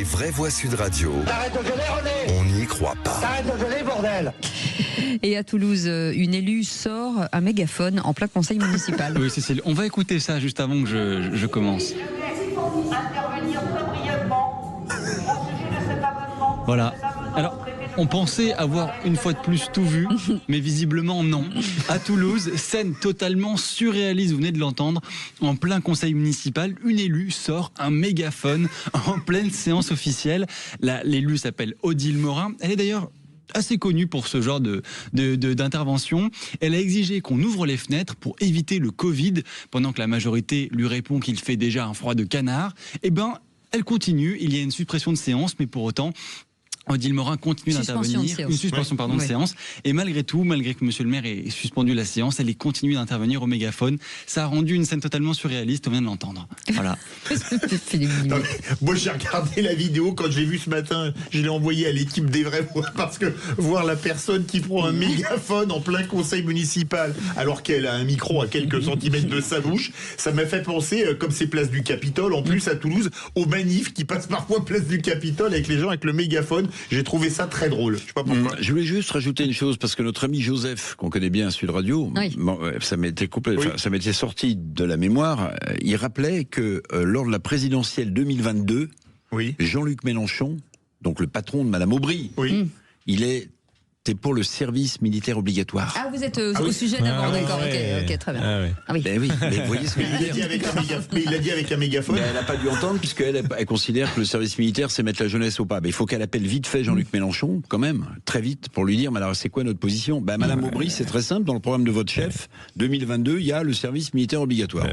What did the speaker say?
Les vraies voix Sud Radio. T'arrêtes de gueuler, René. On n'y croit pas. T'arrêtes de gueuler, bordel. Et à Toulouse, une élue sort un mégaphone en plein conseil municipal. Oui, Cécile, on va écouter ça juste avant que je commence. Intervenir très brièvement au sujet de cet amendement. Voilà. Alors, on pensait avoir une fois de plus tout vu, mais visiblement non. À Toulouse, scène totalement surréaliste, vous venez de l'entendre, en plein conseil municipal, une élue sort un mégaphone en pleine séance officielle. L'élue s'appelle Odile Morin. Elle est d'ailleurs assez connue pour ce genre d'intervention. Elle a exigé qu'on ouvre les fenêtres pour éviter le Covid, pendant que la majorité lui répond qu'il fait déjà un froid de canard. Eh ben, elle continue, il y a une suppression de séance, mais pour autant, Odile Morin continue d'intervenir, une suspension de séance, et malgré tout, malgré que monsieur le maire ait suspendu la séance, elle continue d'intervenir au mégaphone. Ça a rendu une scène totalement surréaliste, on vient de l'entendre. Voilà. Non, moi j'ai regardé la vidéo quand je l'ai vue ce matin, je l'ai envoyée à l'équipe des vrais voix, parce que voir la personne qui prend un mégaphone en plein conseil municipal alors qu'elle a un micro à quelques centimètres de sa bouche, ça m'a fait penser, comme c'est place du Capitole, en plus à Toulouse, aux manifs qui passent parfois place du Capitole avec les gens avec le mégaphone. J'ai trouvé ça très drôle. Je sais pas pourquoi. Je voulais juste rajouter une chose, parce que notre ami Joseph, qu'on connaît bien à Sud Radio, ça m'était sorti de la mémoire, il rappelait que lors de la présidentielle 2022, Jean-Luc Mélenchon, donc le patron de Madame Aubry, il était pour le service militaire obligatoire. Ah, vous êtes au sujet d'abord, d'accord, ok, très bien. Ben oui, mais vous voyez ce que je veux dire. Il a dit avec un mégaphone. Mais elle n'a pas dû entendre, puisqu'elle considère que le service militaire, c'est mettre la jeunesse au pas. Mais il faut qu'elle appelle vite fait Jean-Luc Mélenchon, quand même, très vite, pour lui dire, mais alors c'est quoi notre position? Madame Aubry, c'est très simple, dans le programme de votre chef, 2022, il y a le service militaire obligatoire.